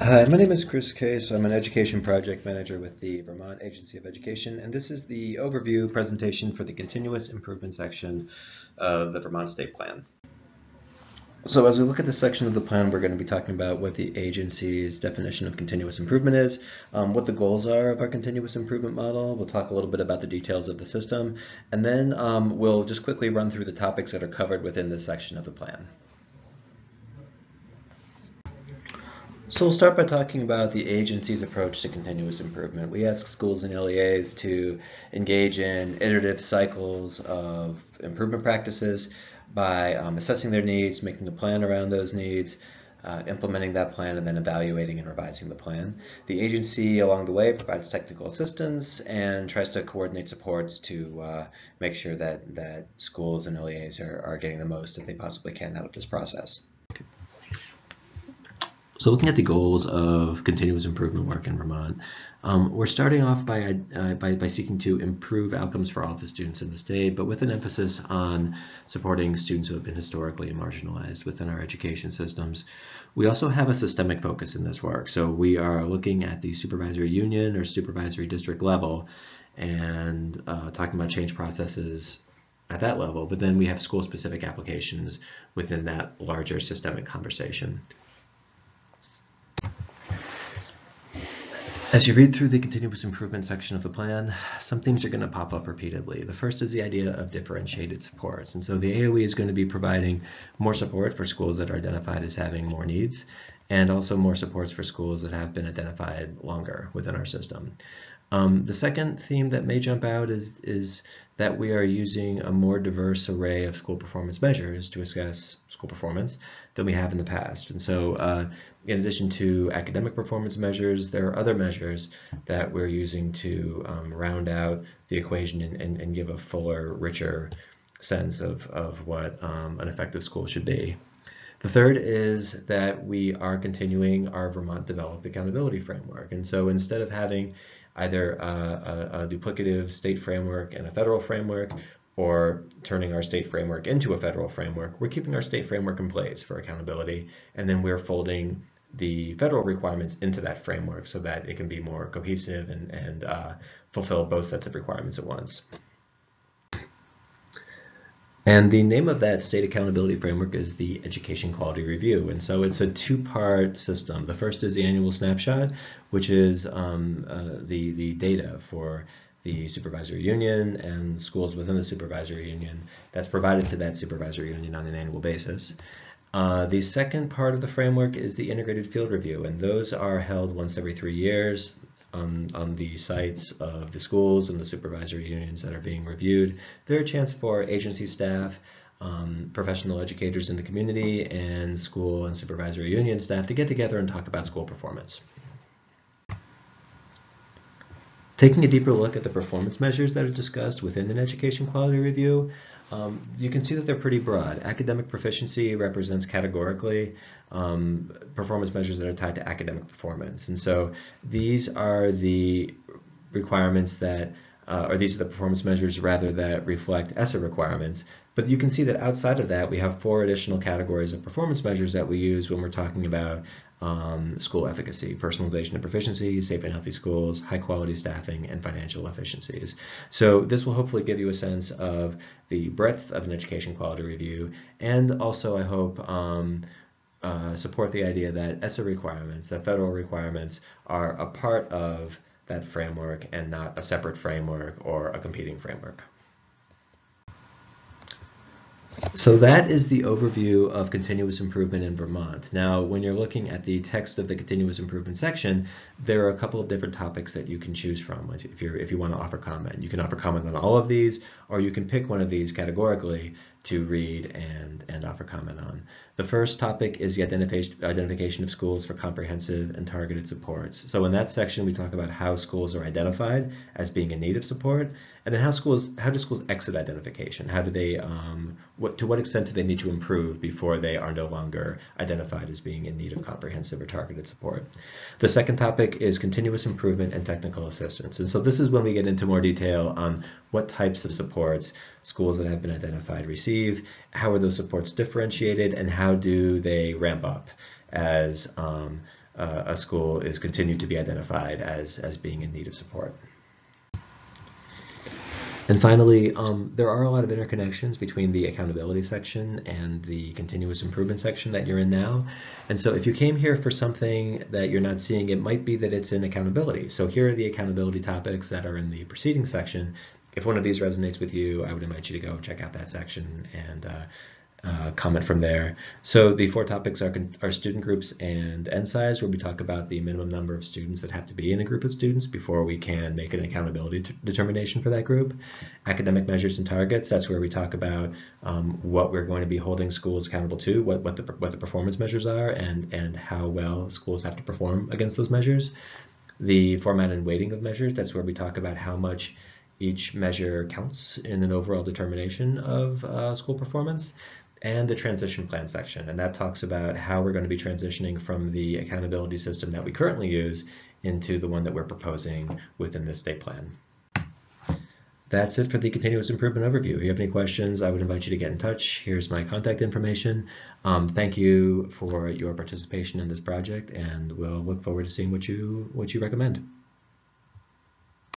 Hi, my name is Chris Case. I'm an education project manager with the Vermont Agency of Education, and this is the overview presentation for the continuous improvement section of the Vermont State Plan. So as we look at this section of the plan, we're going to be talking about what the agency's definition of continuous improvement is, what the goals are of our continuous improvement model. We'll talk a little bit about the details of the system, and then we'll just quickly run through the topics that are covered within this section of the plan. So we'll start by talking about the agency's approach to continuous improvement. We ask schools and LEAs to engage in iterative cycles of improvement practices by assessing their needs, making a plan around those needs, implementing that plan, and then evaluating and revising the plan. The agency along the way provides technical assistance and tries to coordinate supports to make sure that schools and LEAs are getting the most that they possibly can out of this process. So looking at the goals of continuous improvement work in Vermont, we're starting off by seeking to improve outcomes for all of the students in the state, but with an emphasis on supporting students who have been historically marginalized within our education systems. We also have a systemic focus in this work. So we are looking at the supervisory union or supervisory district level and talking about change processes at that level, but then we have school-specific applications within that larger systemic conversation. As you read through the continuous improvement section of the plan, some things are going to pop up repeatedly. The first is the idea of differentiated supports. And so the AOE is going to be providing more support for schools that are identified as having more needs, and also more supports for schools that have been identified longer within our system. The second theme that may jump out is that we are using a more diverse array of school performance measures to assess school performance than we have in the past. And so in addition to academic performance measures, there are other measures that we're using to round out the equation and give a fuller, richer sense of what an effective school should be. The third is that we are continuing our Vermont Developed Accountability Framework. And so instead of having either a duplicative state framework and a federal framework, or turning our state framework into a federal framework, we're keeping our state framework in place for accountability, and then we're folding the federal requirements into that framework so that it can be more cohesive and fulfill both sets of requirements at once. And the name of that state accountability framework is the Education Quality Review. And so it's a two-part system. The first is the annual snapshot, which is the data for the supervisory union and schools within the supervisory union that's provided to that supervisory union on an annual basis. The second part of the framework is the integrated field review, and those are held once every 3 years on the sites of the schools and the supervisory unions that are being reviewed. They're a chance for agency staff, professional educators in the community, and school and supervisory union staff to get together and talk about school performance. Taking a deeper look at the performance measures that are discussed within an education quality review, you can see that they're pretty broad. Academic proficiency represents categorically performance measures that are tied to academic performance. And so these are the requirements that, or these are the performance measures rather that reflect ESSA requirements. But you can see that outside of that, we have 4 additional categories of performance measures that we use when we're talking about school efficacy: personalization of proficiency, safe and healthy schools, high quality staffing, and financial efficiencies. So this will hopefully give you a sense of the breadth of an education quality review, and also I hope support the idea that ESSA requirements, that federal requirements, are a part of that framework and not a separate framework or a competing framework. So that is the overview of continuous improvement in Vermont. Now, when you're looking at the text of the continuous improvement section, there are a couple of different topics that you can choose from if you want to offer comment. You can offer comment on all of these, or you can pick one of these categorically to read and offer comment on. The first topic is the identification of schools for comprehensive and targeted supports. So in that section, we talk about how schools are identified as being in need of support, and then how do schools exit identification? How do they, to what extent do they need to improve before they are no longer identified as being in need of comprehensive or targeted support? The second topic is continuous improvement and technical assistance. And so this is when we get into more detail on what types of supports schools that have been identified receive, how are those supports differentiated, and how do they ramp up as a school is continued to be identified as being in need of support. And finally, there are a lot of interconnections between the accountability section and the continuous improvement section that you're in now. And so if you came here for something that you're not seeing, it might be that it's in accountability. So here are the accountability topics that are in the preceding section. If one of these resonates with you, I would invite you to go check out that section and comment from there. So the 4 topics are student groups and end size, where we talk about the minimum number of students that have to be in a group of students before we can make an accountability determination for that group. Academic measures and targets, that's where we talk about what we're going to be holding schools accountable to, what the performance measures are, and how well schools have to perform against those measures. The format and weighting of measures, that's where we talk about how much each measure counts in an overall determination of school performance. And the transition plan section, and that talks about how we're going to be transitioning from the accountability system that we currently use into the one that we're proposing within this state plan. That's it for the continuous improvement overview. If you have any questions, I would invite you to get in touch. Here's my contact information. Thank you for your participation in this project, and we'll look forward to seeing what you recommend.